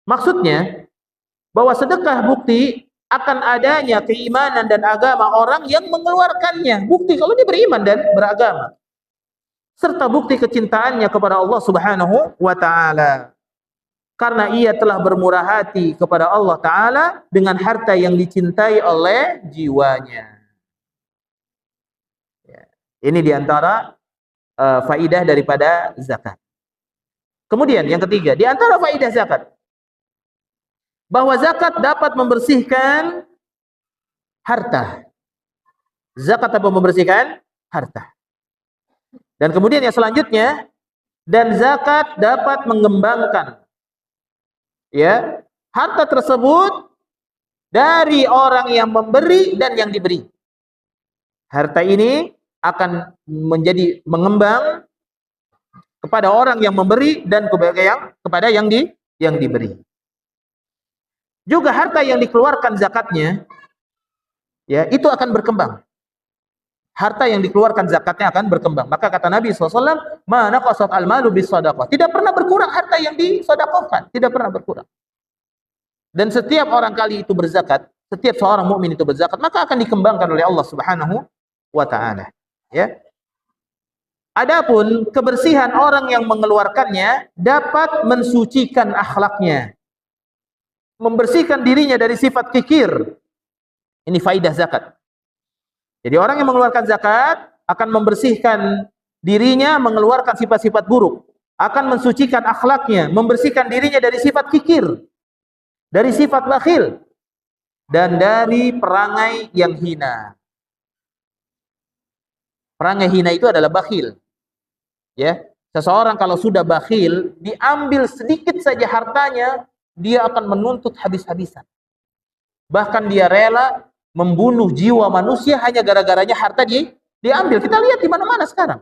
Maksudnya bahwa sedekah bukti akan adanya keimanan dan agama orang yang mengeluarkannya. Bukti kalau dia beriman dan beragama. Serta bukti kecintaannya kepada Allah Subhanahu wa taala. Karena ia telah bermurah hati kepada Allah taala dengan harta yang dicintai oleh jiwanya. Ini diantara faidah daripada zakat. Kemudian yang ketiga, diantara faidah zakat, bahwa zakat dapat membersihkan harta. Zakat dapat membersihkan harta. Dan kemudian yang selanjutnya, dan zakat dapat mengembangkan ya harta tersebut dari orang yang memberi dan yang diberi. Harta ini akan menjadi mengembang kepada orang yang memberi dan kepada yang diberi. Juga harta yang dikeluarkan zakatnya, ya itu akan berkembang. Harta yang dikeluarkan zakatnya akan berkembang. Maka kata Nabi SAW, ma naqasat al-malu bis sadaqah. Tidak pernah berkurang harta yang disedekahkan, tidak pernah berkurang. Dan setiap orang kali itu berzakat, setiap seorang mukmin itu berzakat, maka akan dikembangkan oleh Allah Subhanahu wa taala. Ya. Adapun kebersihan orang yang mengeluarkannya dapat mensucikan akhlaknya, membersihkan dirinya dari sifat kikir. Ini faidah zakat. Jadi orang yang mengeluarkan zakat akan membersihkan dirinya, mengeluarkan sifat-sifat buruk, akan mensucikan akhlaknya, membersihkan dirinya dari sifat kikir, dari sifat bakhil, dan dari perangai yang hina. Perangai hina itu adalah bakhil. Ya, seseorang kalau sudah bakhil, diambil sedikit saja hartanya, dia akan menuntut habis-habisan. Bahkan dia rela membunuh jiwa manusia hanya gara-garanya harta diambil. Kita lihat di mana-mana sekarang.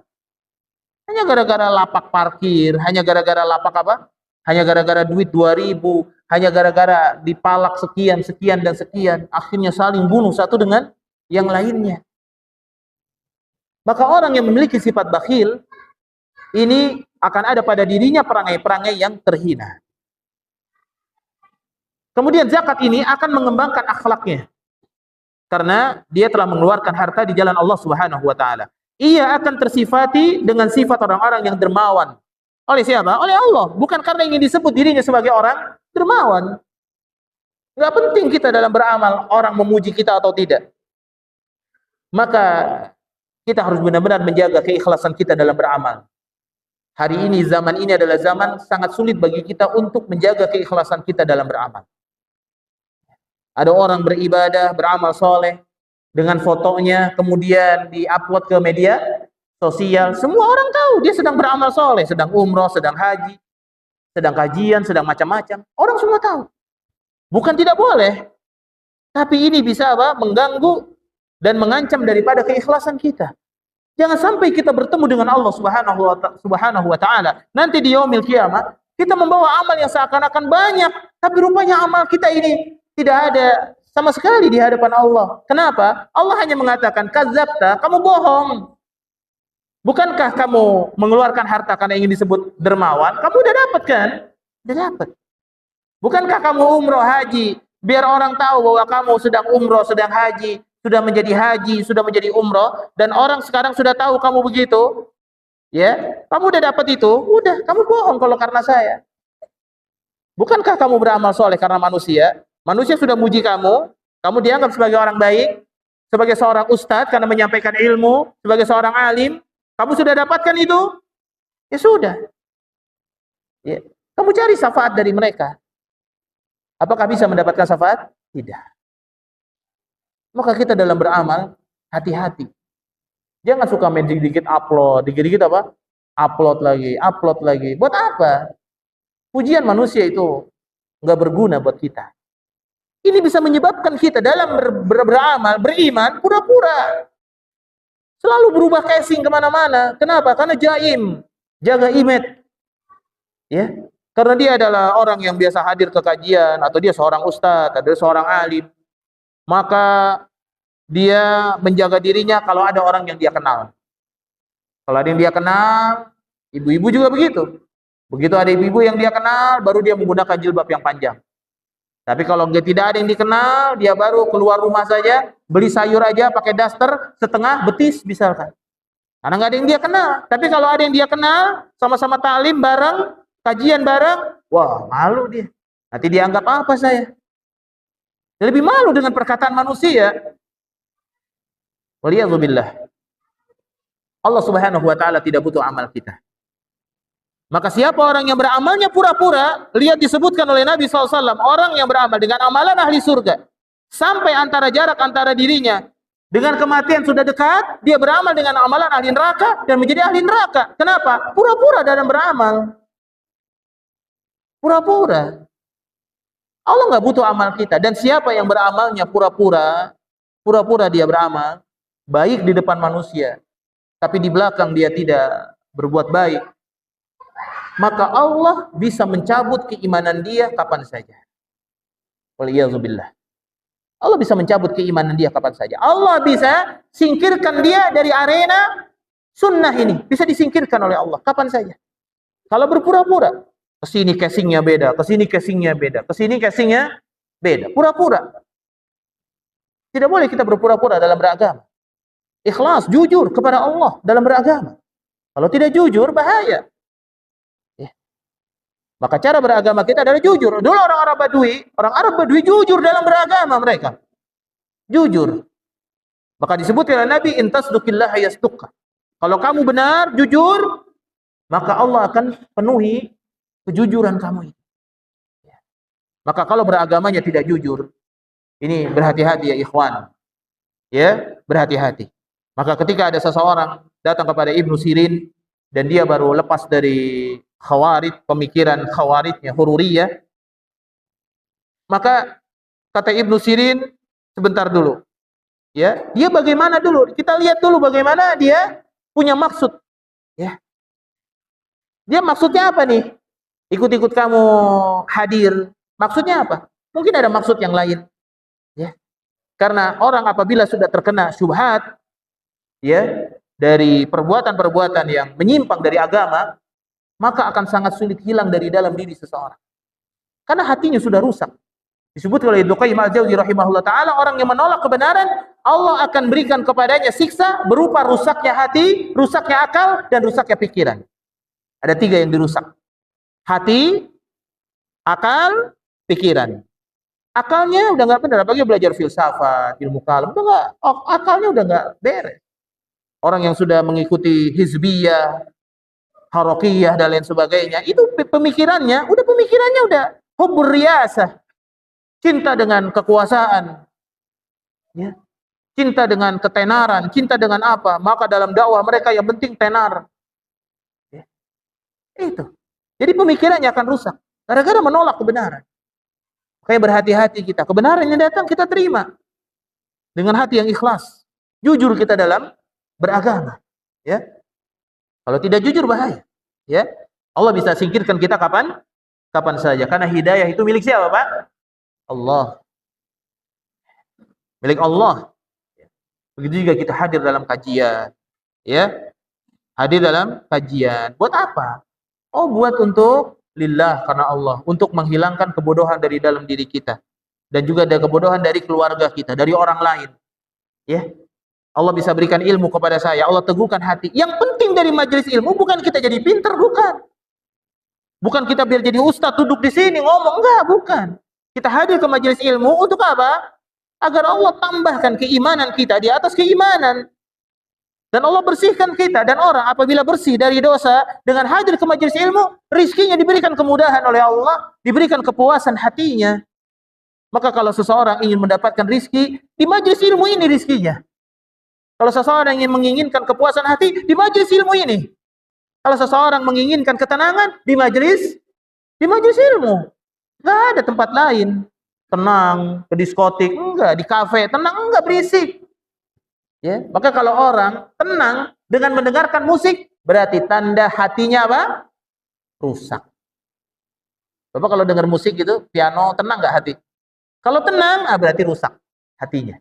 Hanya gara-gara lapak parkir, hanya gara-gara lapak apa? Hanya gara-gara duit 2.000, hanya gara-gara dipalak sekian, sekian, dan sekian. Akhirnya saling bunuh satu dengan yang lainnya. Maka orang yang memiliki sifat bakhil, ini akan ada pada dirinya perangai-perangai yang terhina. Kemudian zakat ini akan mengembangkan akhlaknya. Karena dia telah mengeluarkan harta di jalan Allah Subhanahu wa taala. Ia akan tersifati dengan sifat orang-orang yang dermawan. Oleh siapa? Oleh Allah. Bukan karena ingin disebut dirinya sebagai orang dermawan. Enggak penting kita dalam beramal orang memuji kita atau tidak. Maka kita harus benar-benar menjaga keikhlasan kita dalam beramal. Hari ini, zaman ini adalah zaman sangat sulit bagi kita untuk menjaga keikhlasan kita dalam beramal. Ada orang beribadah, beramal soleh, dengan fotonya, kemudian di-upload ke media sosial. Semua orang tahu dia sedang beramal soleh, sedang umroh, sedang haji, sedang kajian, sedang macam-macam. Orang semua tahu. Bukan tidak boleh, tapi ini bisa apa? Mengganggu dan mengancam daripada keikhlasan kita. Jangan sampai kita bertemu dengan Allah Subhanahu wa taala. Nanti di yaumil qiyamah kita membawa amal yang seakan-akan banyak, tapi rupanya amal kita ini tidak ada sama sekali di hadapan Allah. Kenapa? Allah hanya mengatakan, kadzabta, kamu bohong. Bukankah kamu mengeluarkan harta karena ingin disebut dermawan? Kamu udah dapat kan? Udah dapat. Bukankah kamu umroh haji biar orang tahu bahwa kamu sedang umroh, sedang haji, sudah menjadi umroh, dan orang sekarang sudah tahu kamu begitu? Ya, kamu udah dapat itu, udah, kamu bohong kalau karena saya. Bukankah kamu beramal soleh karena manusia? Manusia sudah muji kamu dianggap sebagai orang baik, sebagai seorang ustadz karena menyampaikan ilmu, sebagai seorang alim, kamu sudah dapatkan itu? Ya sudah. Ya. Kamu cari syafaat dari mereka. Apakah bisa mendapatkan syafaat? Tidak. Maka kita dalam beramal, hati-hati. Jangan suka main dikit-dikit upload, dikit-dikit apa? Upload lagi. Buat apa? Pujian manusia itu nggak berguna buat kita. Ini bisa menyebabkan kita dalam beramal, beriman, pura-pura. Selalu berubah casing kemana-mana. Kenapa? Karena jaim, jaga image. Ya, karena dia adalah orang yang biasa hadir ke kajian, atau dia seorang ustadz, atau dia seorang alim. Maka dia menjaga dirinya kalau ada orang yang dia kenal. Kalau ada yang dia kenal, ibu-ibu juga begitu. Begitu ada ibu-ibu yang dia kenal, baru dia menggunakan jilbab yang panjang. Tapi kalau dia tidak ada yang dikenal, dia baru keluar rumah saja, beli sayur aja pakai daster setengah betis misalkan. Karena nggak ada yang dia kenal. Tapi kalau ada yang dia kenal, sama-sama ta'lim bareng, kajian bareng, wah malu dia. Nanti dianggap apa saya? Dia lebih malu dengan perkataan manusia. Waliyadzubillah. Allah Subhanahu wa taala tidak butuh amal kita. Maka siapa orang yang beramalnya pura-pura, lihat disebutkan oleh Nabi SAW, orang yang beramal dengan amalan ahli surga, sampai jarak antara dirinya dengan kematian sudah dekat, dia beramal dengan amalan ahli neraka dan menjadi ahli neraka. Kenapa? Pura-pura dalam beramal. Pura-pura. Allah nggak butuh amal kita. Dan siapa yang beramalnya pura-pura, pura-pura dia beramal, baik di depan manusia, tapi di belakang dia tidak berbuat baik, maka Allah bisa mencabut keimanan dia kapan saja. Waliyadzubillah. Allah bisa mencabut keimanan dia kapan saja. Allah bisa singkirkan dia dari arena sunnah ini. Bisa disingkirkan oleh Allah kapan saja. Kalau berpura-pura. Kesini casingnya beda, kesini casingnya beda, kesini casingnya beda. Pura-pura. Tidak boleh kita berpura-pura dalam beragama. Ikhlas, jujur kepada Allah dalam beragama. Kalau tidak jujur, bahaya. Maka cara beragama kita adalah jujur. Dulu orang Arab Badui jujur dalam beragama mereka. Jujur. Maka disebutkan oleh Nabi, intasduqillah yasduqka. Kalau kamu benar, jujur, maka Allah akan penuhi kejujuran kamu itu. Maka kalau beragamanya tidak jujur, ini berhati-hati ya ikhwan. Ya, berhati-hati. Maka ketika ada seseorang datang kepada Ibnu Sirin dan dia baru lepas dari Khawarij, pemikiran Khawarijnya, Hururiyah, maka kata Ibnu Sirin, sebentar dulu. Ya, dia bagaimana dulu? Kita lihat dulu bagaimana dia punya maksud. Ya. Dia maksudnya apa nih? Ikut-ikut kamu hadir. Maksudnya apa? Mungkin ada maksud yang lain. Ya. Karena orang apabila sudah terkena syubhat, ya, dari perbuatan-perbuatan yang menyimpang dari agama, maka akan sangat sulit hilang dari dalam diri seseorang. Karena hatinya sudah rusak. Disebut oleh Ibnu Qayyim al-Jauzi rahimahullah ta'ala, orang yang menolak kebenaran, Allah akan berikan kepadanya siksa berupa rusaknya hati, rusaknya akal, dan rusaknya pikiran. Ada 3 yang dirusak. Hati, akal, pikiran. Akalnya udah nggak benar, apalagi belajar filsafat, ilmu kalam, udah nggak, akalnya udah nggak beres. Orang yang sudah mengikuti hizbiyah, harokiyah dan lain sebagainya, itu pemikirannya udah hubbur riyasah, cinta dengan kekuasaan, ya, cinta dengan ketenaran, cinta dengan apa? Maka dalam dakwah mereka yang penting tenar, ya. Itu. Jadi pemikirannya akan rusak gara-gara menolak kebenaran. Makanya berhati-hati kita. Kebenaran yang datang kita terima dengan hati yang ikhlas, jujur kita dalam beragama, ya. Kalau tidak jujur bahaya, ya. Allah bisa singkirkan kita kapan saja. Karena hidayah itu milik siapa, Pak? Allah. Milik Allah. Begitu juga kita hadir dalam kajian, ya. Hadir dalam kajian. Buat apa? Oh, buat untuk lillah, karena Allah, untuk menghilangkan kebodohan dari dalam diri kita dan juga ada kebodohan dari keluarga kita, dari orang lain. Ya. Allah bisa berikan ilmu kepada saya, Allah teguhkan hati. Yang penting dari majelis ilmu bukan kita jadi pintar, bukan. Bukan kita biar jadi ustaz duduk di sini ngomong, enggak, bukan. Kita hadir ke majelis ilmu untuk apa? Agar Allah tambahkan keimanan kita di atas keimanan. Dan Allah bersihkan kita, dan orang apabila bersih dari dosa dengan hadir ke majelis ilmu, rizkinya diberikan kemudahan oleh Allah, diberikan kepuasan hatinya. Maka kalau seseorang ingin mendapatkan rizki, di majelis ilmu ini rizkinya. Kalau seseorang ingin menginginkan kepuasan hati, di majelis ilmu ini. Kalau seseorang menginginkan ketenangan, di majelis ilmu. Enggak ada tempat lain. Tenang, ke diskotik, enggak, di kafe, tenang, enggak, berisik. Ya, maka kalau orang tenang dengan mendengarkan musik, berarti tanda hatinya apa? Rusak. Bapak kalau dengar musik gitu, piano, tenang enggak hati? Kalau tenang, berarti rusak hatinya.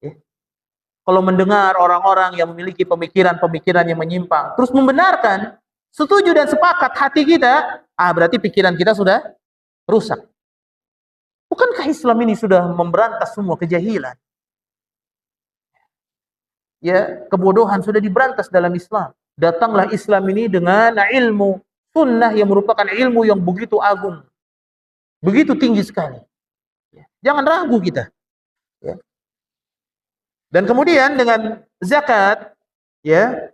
Ya. Kalau mendengar orang-orang yang memiliki pemikiran-pemikiran yang menyimpang, terus membenarkan, setuju dan sepakat hati kita, berarti pikiran kita sudah rusak. Bukankah Islam ini sudah memberantas semua kejahilan? Ya, kebodohan sudah diberantas dalam Islam. Datanglah Islam ini dengan ilmu sunnah yang merupakan ilmu yang begitu agung, begitu tinggi sekali. Jangan ragu kita. Ya. Dan kemudian dengan zakat, ya,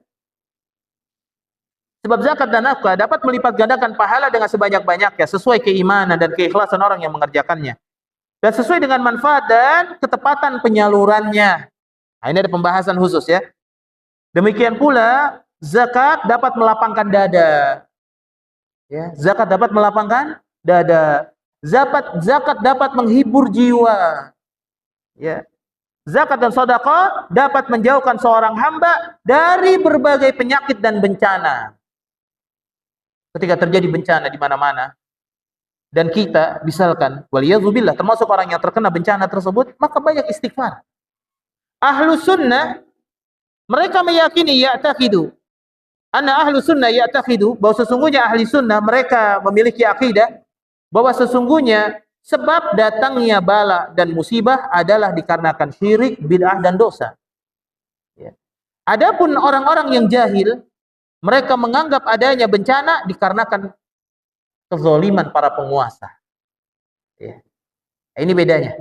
sebab zakat dan nafkah dapat melipat gandakan pahala dengan sebanyak-banyaknya sesuai keimanan dan keikhlasan orang yang mengerjakannya. Dan sesuai dengan manfaat dan ketepatan penyalurannya. Nah, ini ada pembahasan khusus ya. Demikian pula zakat dapat melapangkan dada. Ya, zakat dapat melapangkan dada. Zakat dapat menghibur jiwa. Ya. Zakat dan sedekah dapat menjauhkan seorang hamba dari berbagai penyakit dan bencana. Ketika terjadi bencana di mana-mana, dan kita misalkan waliyadzubillah termasuk orang yang terkena bencana tersebut, maka banyak istighfar. Ahlus sunnah mereka meyakini ahlus sunnah ya'taqidu bahwa sesungguhnya ahli sunnah mereka memiliki akidah bahwa sesungguhnya sebab datangnya bala dan musibah adalah dikarenakan syirik, bid'ah dan dosa. Ya. Adapun orang-orang yang jahil, mereka menganggap adanya bencana dikarenakan kezaliman para penguasa. Ya. Ini bedanya.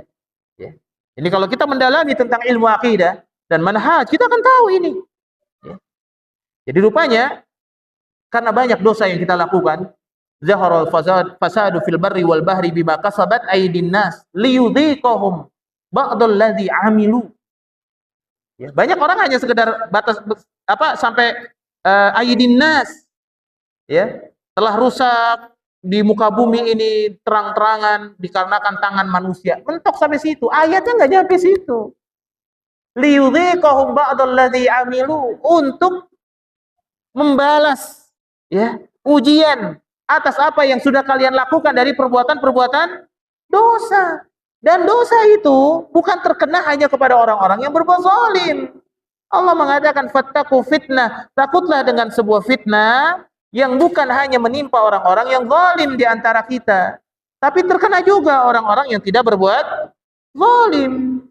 Ya. Ini kalau kita mendalami tentang ilmu akidah dan manhaj, kita akan tahu ini. Ya. Jadi rupanya karena banyak dosa yang kita lakukan, zaharal fasadu fil barri wal bahri bima kasabat aydin nas liyudhiqahum ba'dal ladzi amilu. Ya, banyak orang hanya sekedar batas sampai aydin nas. Ya, telah rusak di muka bumi ini terang-terangan dikarenakan tangan manusia. Mentok sampai situ. Ayatnya enggak nyampe situ. Liyudhiqahum ba'dal ladzi amilu, untuk membalas ya ujian atas apa yang sudah kalian lakukan dari perbuatan-perbuatan dosa. Dan dosa itu bukan terkena hanya kepada orang-orang yang berbuat zalim. Allah mengatakan fattaqu fitnah, takutlah dengan sebuah fitnah yang bukan hanya menimpa orang-orang yang zalim di antara kita, tapi terkena juga orang-orang yang tidak berbuat zalim.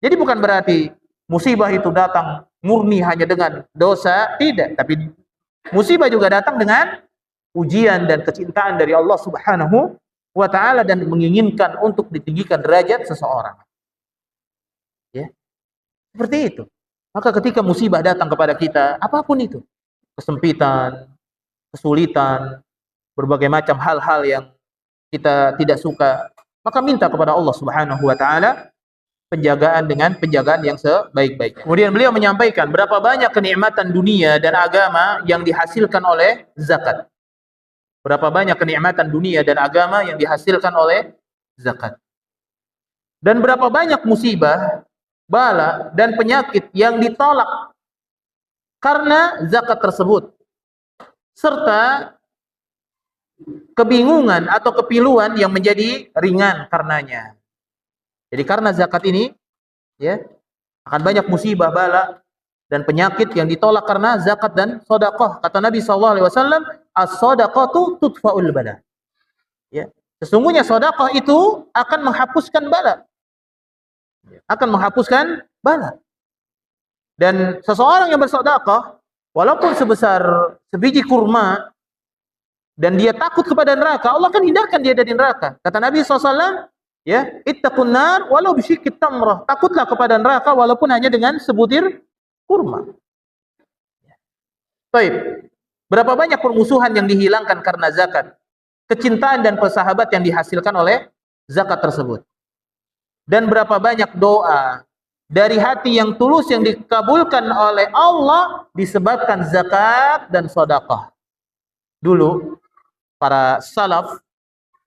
Jadi bukan berarti musibah itu datang murni hanya dengan dosa, tidak, tapi musibah juga datang dengan ujian dan kecintaan dari Allah Subhanahu wa taala dan menginginkan untuk ditinggikan derajat seseorang. Ya. Seperti itu. Maka ketika musibah datang kepada kita, apapun itu, kesempitan, kesulitan, berbagai macam hal-hal yang kita tidak suka, maka minta kepada Allah Subhanahu wa taala penjagaan dengan penjagaan yang sebaik-baiknya. Kemudian beliau menyampaikan berapa banyak kenikmatan dunia dan agama yang dihasilkan oleh zakat. Berapa banyak kenikmatan dunia dan agama yang dihasilkan oleh zakat. Dan berapa banyak musibah, bala, dan penyakit yang ditolak karena zakat tersebut. Serta kebingungan atau kepiluan yang menjadi ringan karenanya. Jadi karena zakat ini, ya, akan banyak musibah, bala, dan penyakit yang ditolak karena zakat dan sedekah. Kata Nabi SAW, as-shadaqatu tudfa'ul bala. Ya. Sesungguhnya sedekah itu akan menghapuskan bala. Akan menghapuskan bala. Dan seseorang yang bersedekah walaupun sebesar sebiji kurma dan dia takut kepada neraka, Allah akan hindarkan dia dari neraka. Kata Nabi SAW, ya, ittaqun nar walau bisyikit tamrah. Takutlah kepada neraka walaupun hanya dengan sebutir kurma. Baik. Berapa banyak permusuhan yang dihilangkan karena zakat? Kecintaan dan persahabat yang dihasilkan oleh zakat tersebut. Dan berapa banyak doa dari hati yang tulus yang dikabulkan oleh Allah disebabkan zakat dan sedekah. Dulu para salaf,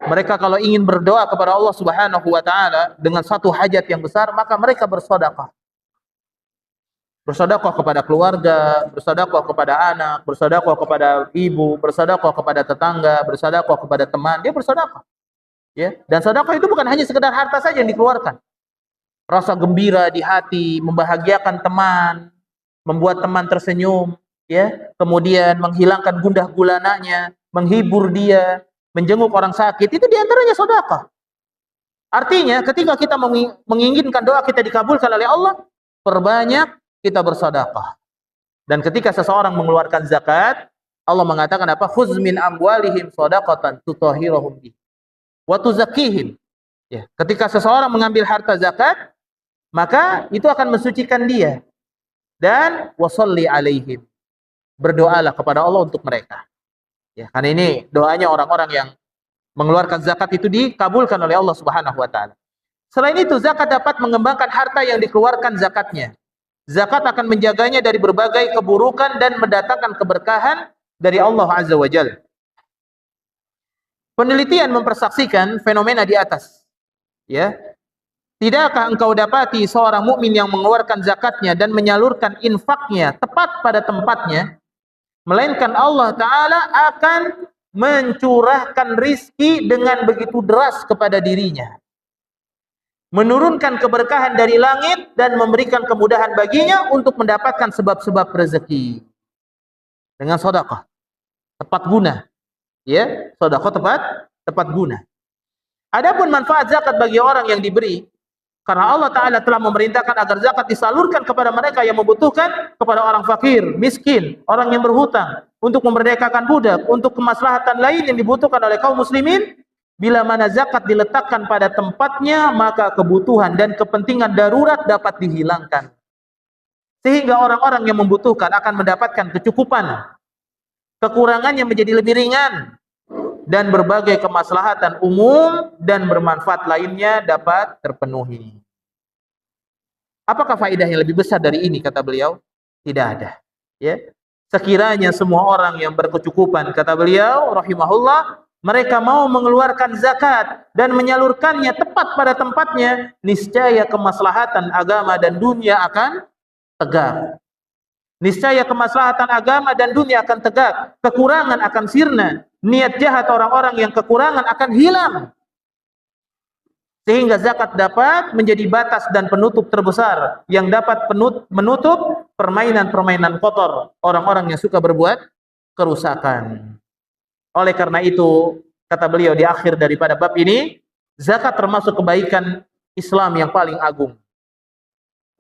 mereka kalau ingin berdoa kepada Allah Subhanahu wa taala dengan satu hajat yang besar, maka mereka bersedekah. Bersedekah kepada keluarga, bersedekah kepada anak, bersedekah kepada ibu, bersedekah kepada tetangga, bersedekah kepada teman, dia bersedekah. Ya, dan sedekah itu bukan hanya sekedar harta saja yang dikeluarkan. Rasa gembira di hati, membahagiakan teman, membuat teman tersenyum, ya, kemudian menghilangkan gundah gulananya, menghibur dia, menjenguk orang sakit, itu diantaranya sedekah. Artinya, ketika kita menginginkan doa kita dikabulkan oleh Allah, perbanyak kita bersedekah. Dan ketika seseorang mengeluarkan zakat, Allah mengatakan apa? Khudz min amwalihim shadaqatan tutahhiruhum bi wa tuzakkihim. Ya, ketika seseorang mengambil harta zakat, maka itu akan mensucikan dia. Dan washolli alaihim. Berdoalah kepada Allah untuk mereka. Ya, karena ini doanya orang-orang yang mengeluarkan zakat itu dikabulkan oleh Allah Subhanahu wa taala. Selain itu, zakat dapat mengembangkan harta yang dikeluarkan zakatnya. Zakat akan menjaganya dari berbagai keburukan dan mendatangkan keberkahan dari Allah Azza wa Jalla. Penelitian mempersaksikan fenomena di atas. Ya. Tidakkah engkau dapati seorang mukmin yang mengeluarkan zakatnya dan menyalurkan infaknya tepat pada tempatnya, melainkan Allah Ta'ala akan mencurahkan rizki dengan begitu deras kepada dirinya, menurunkan keberkahan dari langit dan memberikan kemudahan baginya untuk mendapatkan sebab-sebab rezeki dengan sedekah tepat guna. Ya, sedekah tepat guna. Adapun manfaat zakat bagi orang yang diberi, karena Allah Ta'ala telah memerintahkan agar zakat disalurkan kepada mereka yang membutuhkan, kepada orang fakir, miskin, orang yang berhutang, untuk memerdekakan budak, untuk kemaslahatan lain yang dibutuhkan oleh kaum muslimin. Bila mana zakat diletakkan pada tempatnya, maka kebutuhan dan kepentingan darurat dapat dihilangkan. Sehingga orang-orang yang membutuhkan akan mendapatkan kecukupan. Kekurangannya menjadi lebih ringan. Dan berbagai kemaslahatan umum dan bermanfaat lainnya dapat terpenuhi. Apakah faedah yang lebih besar dari ini, kata beliau? Tidak ada. Ya. Sekiranya semua orang yang berkecukupan, kata beliau, rahimahullah, mereka mau mengeluarkan zakat dan menyalurkannya tepat pada tempatnya, niscaya kemaslahatan agama dan dunia akan tegak. Niscaya kemaslahatan agama dan dunia akan tegak, kekurangan akan sirna, niat jahat orang-orang yang kekurangan akan hilang. Sehingga zakat dapat menjadi batas dan penutup terbesar yang dapat menutup permainan-permainan kotor orang-orang yang suka berbuat kerusakan. Oleh karena itu, kata beliau di akhir daripada bab ini, zakat termasuk kebaikan Islam yang paling agung.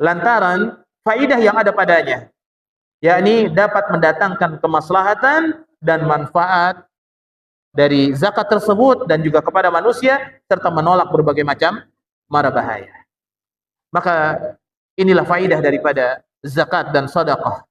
Lantaran faidah yang ada padanya, yakni dapat mendatangkan kemaslahatan dan manfaat dari zakat tersebut dan juga kepada manusia, serta menolak berbagai macam mara bahaya. Maka inilah faidah daripada zakat dan sedekah.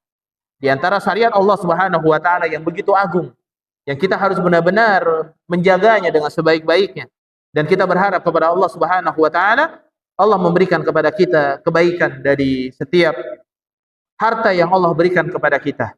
Di antara syariat Allah Subhanahu wa taala yang begitu agung, yang kita harus benar-benar menjaganya dengan sebaik-baiknya. Dan kita berharap kepada Allah Subhanahu wa taala, Allah memberikan kepada kita kebaikan dari setiap harta yang Allah berikan kepada kita.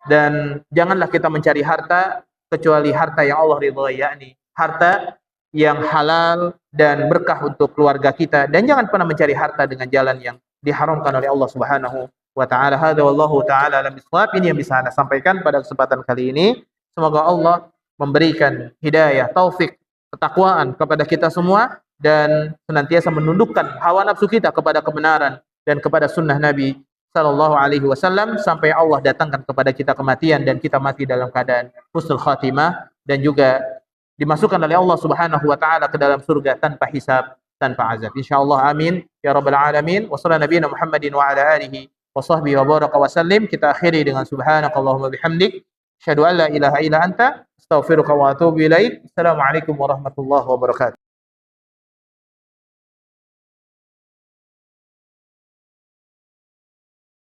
Dan janganlah kita mencari harta kecuali harta yang Allah ridhai, yakni harta yang halal dan berkah untuk keluarga kita. Dan jangan pernah mencari harta dengan jalan yang diharamkan oleh Allah Subhanahu wa taala. Hadza wallahu taala alam bisawab. Ini yang bisa Anda sampaikan pada kesempatan kali ini. Semoga Allah memberikan hidayah, taufik, ketakwaan kepada kita semua dan senantiasa menundukkan hawa nafsu kita kepada kebenaran dan kepada sunnah Nabi sallallahu alaihi wasallam sampai Allah datangkan kepada kita kematian dan kita mati dalam keadaan husnul khatimah dan juga dimasukkan oleh Allah Subhanahu wa taala ke dalam surga tanpa hisab, tanpa azab. Insyaallah amin ya rabbal alamin. Wa sallallahu nabiyana Muhammadin wa ala alihi wa sahbihi wa baraka wa sallim. Kita akhiri dengan subhanakallahumma bihamdik asyhadu an la ilaha illa anta astaghfiruka wa atubu ilaik. Assalamualaikum warahmatullahi wabarakatuh.